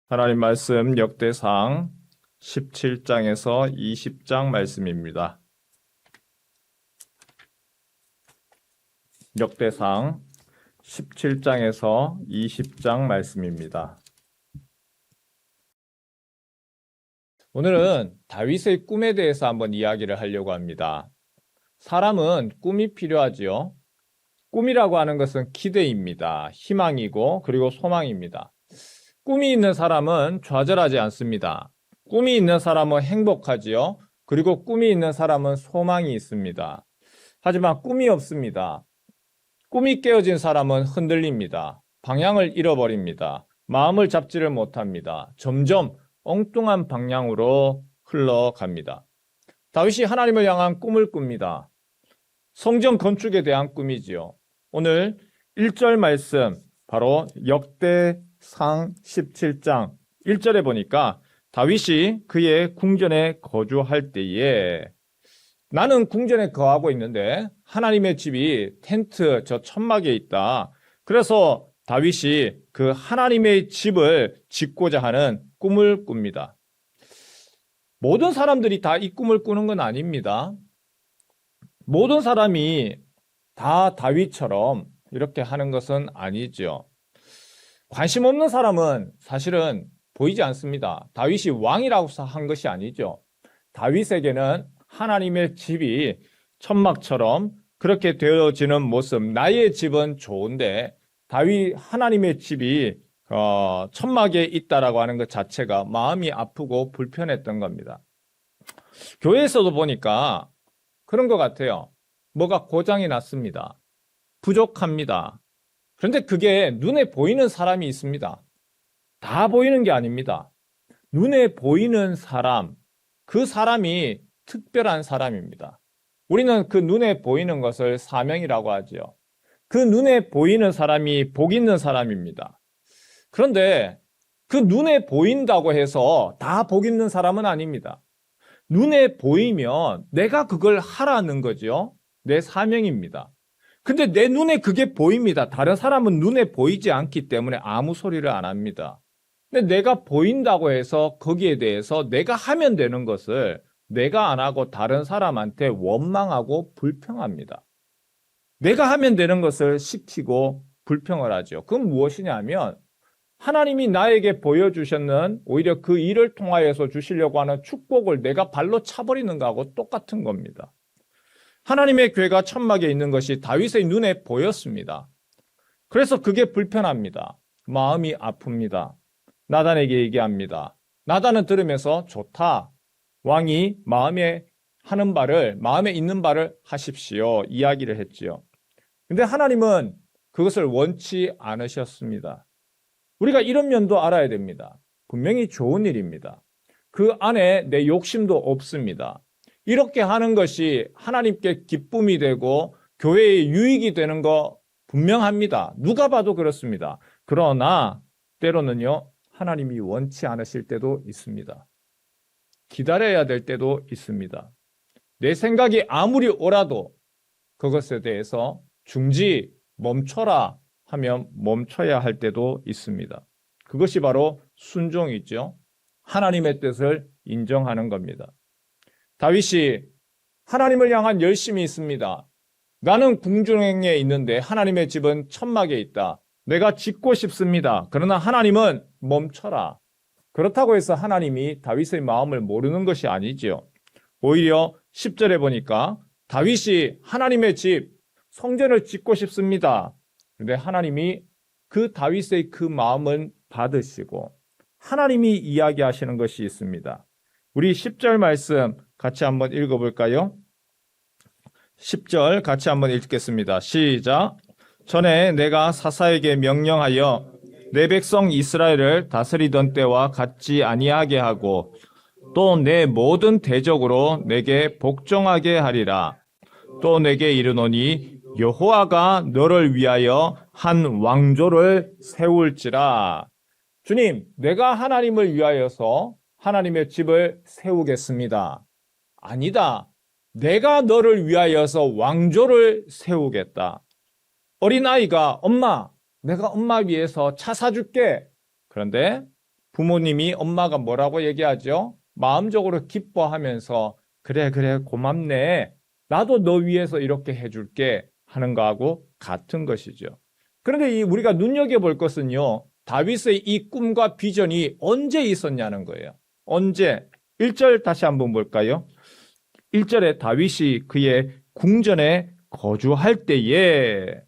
하나님 말씀 역대상 17장에서 20장 말씀입니다. 역대상 17장에서 20장 말씀입니다. 오늘은 다윗의 꿈에 대해서 한번 이야기를 하려고 합니다. 사람은 꿈이 필요하지요. 꿈이라고 하는 것은 기대입니다. 희망이고 그리고 소망입니다. 꿈이 있는 사람은 좌절하지 않습니다. 꿈이 있는 사람은 행복하지요. 그리고 꿈이 있는 사람은 소망이 있습니다. 하지만 꿈이 없습니다. 꿈이 깨어진 사람은 흔들립니다. 방향을 잃어버립니다. 마음을 잡지를 못합니다. 점점 엉뚱한 방향으로 흘러갑니다. 다윗이 하나님을 향한 꿈을 꿉니다. 성전 건축에 대한 꿈이지요. 오늘 1절 말씀, 바로 역대상 17장 1절에 보니까 다윗이 그의 궁전에 거주할 때에 나는 궁전에 거하고 있는데 하나님의 집이 텐트 저 천막에 있다. 그래서 다윗이 그 하나님의 집을 짓고자 하는 꿈을 꿉니다. 모든 사람들이 다 이 꿈을 꾸는 건 아닙니다. 모든 사람이 다 다윗처럼 이렇게 하는 것은 아니죠. 관심 없는 사람은 사실은 보이지 않습니다. 다윗이 왕이라고 한 것이 아니죠. 다윗에게는 하나님의 집이 천막처럼 그렇게 되어지는 모습, 나의 집은 좋은데 다윗 하나님의 집이 천막에 있다라고 하는 것 자체가 마음이 아프고 불편했던 겁니다. 교회에서도 보니까 그런 것 같아요. 뭐가 고장이 났습니다. 부족합니다. 그런데 그게 눈에 보이는 사람이 있습니다. 다 보이는 게 아닙니다. 눈에 보이는 사람, 그 사람이 특별한 사람입니다. 우리는 그 눈에 보이는 것을 사명이라고 하죠. 그 눈에 보이는 사람이 복 있는 사람입니다. 그런데 그 눈에 보인다고 해서 다 복 있는 사람은 아닙니다. 눈에 보이면 내가 그걸 하라는 거죠. 내 사명입니다. 근데 내 눈에 그게 보입니다. 다른 사람은 눈에 보이지 않기 때문에 아무 소리를 안 합니다. 근데 내가 보인다고 해서 거기에 대해서 내가 하면 되는 것을 내가 안 하고 다른 사람한테 원망하고 불평합니다. 내가 하면 되는 것을 시키고 불평을 하죠. 그건 무엇이냐면 하나님이 나에게 보여주셨는 오히려 그 일을 통하여서 주시려고 하는 축복을 내가 발로 차버리는 거하고 똑같은 겁니다. 하나님의 궤가 천막에 있는 것이 다윗의 눈에 보였습니다. 그래서 그게 불편합니다. 마음이 아픕니다. 나단에게 얘기합니다. 나단은 들으면서 좋다. 왕이 마음에 있는 바를 하십시오. 이야기를 했지요. 근데 하나님은 그것을 원치 않으셨습니다. 우리가 이런 면도 알아야 됩니다. 분명히 좋은 일입니다. 그 안에 내 욕심도 없습니다. 이렇게 하는 것이 하나님께 기쁨이 되고 교회의 유익이 되는 거 분명합니다. 누가 봐도 그렇습니다. 그러나 때로는요, 하나님이 원치 않으실 때도 있습니다. 기다려야 될 때도 있습니다. 내 생각이 아무리 옳아도 그것에 대해서 멈춰라 하면 멈춰야 할 때도 있습니다. 그것이 바로 순종이죠. 하나님의 뜻을 인정하는 겁니다. 다윗이 하나님을 향한 열심이 있습니다. 나는 궁중에 있는데 하나님의 집은 천막에 있다. 내가 짓고 싶습니다. 그러나 하나님은 멈춰라. 그렇다고 해서 하나님이 다윗의 마음을 모르는 것이 아니지요. 오히려 10절에 보니까 다윗이 하나님의 집, 성전을 짓고 싶습니다. 그런데 하나님이 그 다윗의 그 마음은 받으시고 하나님이 이야기하시는 것이 있습니다. 우리 10절 말씀 같이 한번 읽어볼까요? 10절 같이 한번 읽겠습니다. 시작. 전에 내가 사사에게 명령하여 내 백성 이스라엘을 다스리던 때와 같지 아니하게 하고 또 내 모든 대적으로 내게 복종하게 하리라. 또 내게 이르노니 여호와가 너를 위하여 한 왕조를 세울지라. 주님, 내가 하나님을 위하여서 하나님의 집을 세우겠습니다. 아니다. 내가 너를 위하여서 왕조를 세우겠다. 어린아이가 엄마, 내가 엄마 위해서 차 사줄게. 그런데 부모님이 엄마가 뭐라고 얘기하죠? 마음적으로 기뻐하면서 그래 그래 고맙네. 나도 너 위해서 이렇게 해줄게 하는 거하고 같은 것이죠. 그런데 우리가 눈여겨볼 것은요. 다윗의 이 꿈과 비전이 언제 있었냐는 거예요. 언제? 1절 다시 한번 볼까요? 1절에 다윗이 그의 궁전에 거주할 때에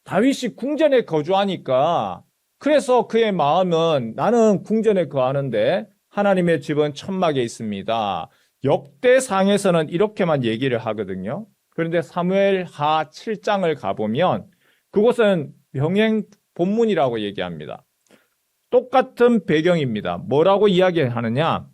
다윗이 궁전에 거주하니까 그래서 그의 마음은 나는 궁전에 거하는데 하나님의 집은 천막에 있습니다. 역대상에서는 이렇게만 얘기를 하거든요. 그런데 사무엘하 7장을 가보면 그곳은 병행 본문이라고 얘기합니다. 똑같은 배경입니다. 뭐라고 이야기하느냐?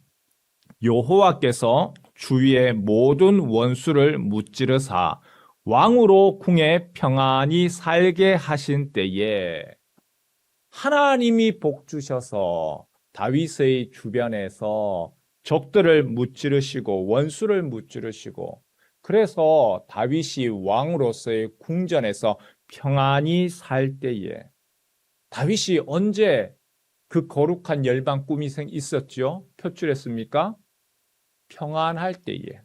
여호와께서 주위의 모든 원수를 무찌르사 왕으로 궁에 평안히 살게 하신 때에 하나님이 복 주셔서 다윗의 주변에서 적들을 무찌르시고 원수를 무찌르시고 그래서 다윗이 왕으로서의 궁전에서 평안히 살 때에 다윗이 언제 그 거룩한 열방 꿈이 있었죠? 표출했습니까? 평안할 때에.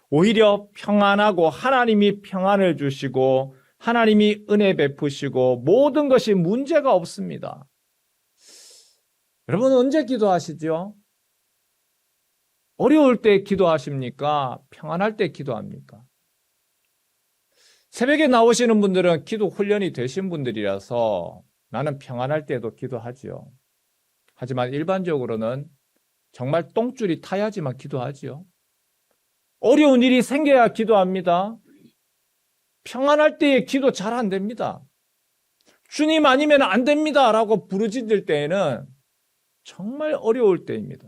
오히려 평안하고 하나님이 평안을 주시고 하나님이 은혜 베푸시고 모든 것이 문제가 없습니다. 여러분 언제 기도하시죠? 어려울 때 기도하십니까? 평안할 때 기도합니까? 새벽에 나오시는 분들은 기도 훈련이 되신 분들이라서 나는 평안할 때도 기도하죠. 하지만 일반적으로는 정말 똥줄이 타야지만 기도하지요. 어려운 일이 생겨야 기도합니다. 평안할 때에 기도 잘 안 됩니다. 주님 아니면 안 됩니다 라고 부르짖을 때에는 정말 어려울 때입니다.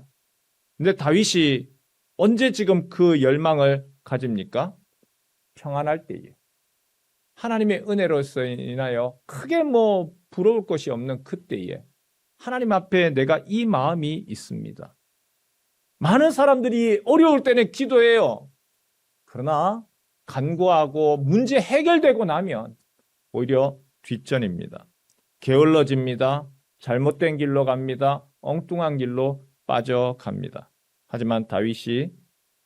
근데 다윗이 언제 지금 그 열망을 가집니까? 평안할 때에. 하나님의 은혜로서 인하여 크게 부러울 것이 없는 그때에 하나님 앞에 내가 이 마음이 있습니다. 많은 사람들이 어려울 때는 기도해요. 그러나 간구하고 문제 해결되고 나면 오히려 뒷전입니다. 게을러집니다. 잘못된 길로 갑니다. 엉뚱한 길로 빠져갑니다. 하지만 다윗이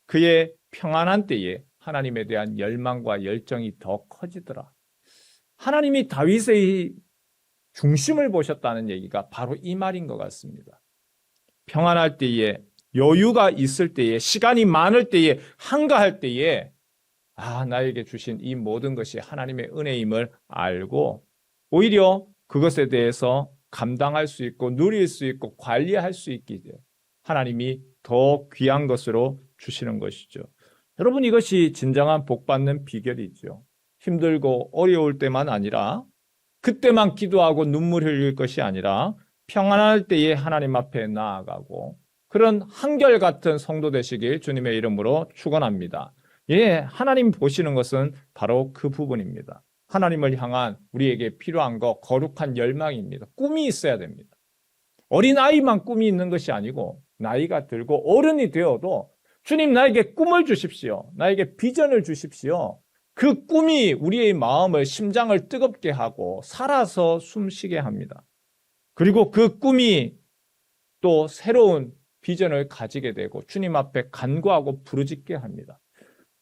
그의 평안한 때에 하나님에 대한 열망과 열정이 더 커지더라. 하나님이 다윗의 중심을 보셨다는 얘기가 바로 이 말인 것 같습니다. 평안할 때에, 여유가 있을 때에, 시간이 많을 때에, 한가할 때에 나에게 주신 이 모든 것이 하나님의 은혜임을 알고 오히려 그것에 대해서 감당할 수 있고 누릴 수 있고 관리할 수 있기 때문에 하나님이 더 귀한 것으로 주시는 것이죠. 여러분 이것이 진정한 복받는 비결이죠. 힘들고 어려울 때만 아니라 그때만 기도하고 눈물 흘릴 것이 아니라 평안할 때에 하나님 앞에 나아가고 그런 한결같은 성도 되시길 주님의 이름으로 축원합니다. 예, 하나님 보시는 것은 바로 그 부분입니다. 하나님을 향한 우리에게 필요한 거 거룩한 열망입니다. 꿈이 있어야 됩니다. 어린아이만 꿈이 있는 것이 아니고 나이가 들고 어른이 되어도 주님 나에게 꿈을 주십시오. 나에게 비전을 주십시오. 그 꿈이 우리의 마음을 심장을 뜨겁게 하고 살아서 숨쉬게 합니다. 그리고 그 꿈이 또 새로운 비전을 가지게 되고 주님 앞에 간구하고 부르짖게 합니다.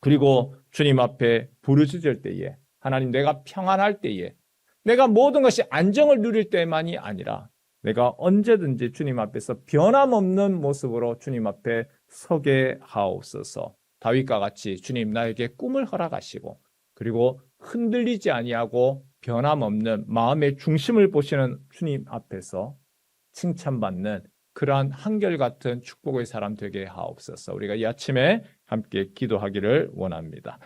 그리고 주님 앞에 부르짖을 때에 하나님 내가 평안할 때에 내가 모든 것이 안정을 누릴 때만이 아니라 내가 언제든지 주님 앞에서 변함없는 모습으로 주님 앞에 서게 하옵소서. 다윗과 같이 주님 나에게 꿈을 허락하시고 그리고 흔들리지 아니하고 변함없는 마음의 중심을 보시는 주님 앞에서 칭찬받는 그러한 한결같은 축복의 사람 되게 하옵소서. 우리가 이 아침에 함께 기도하기를 원합니다.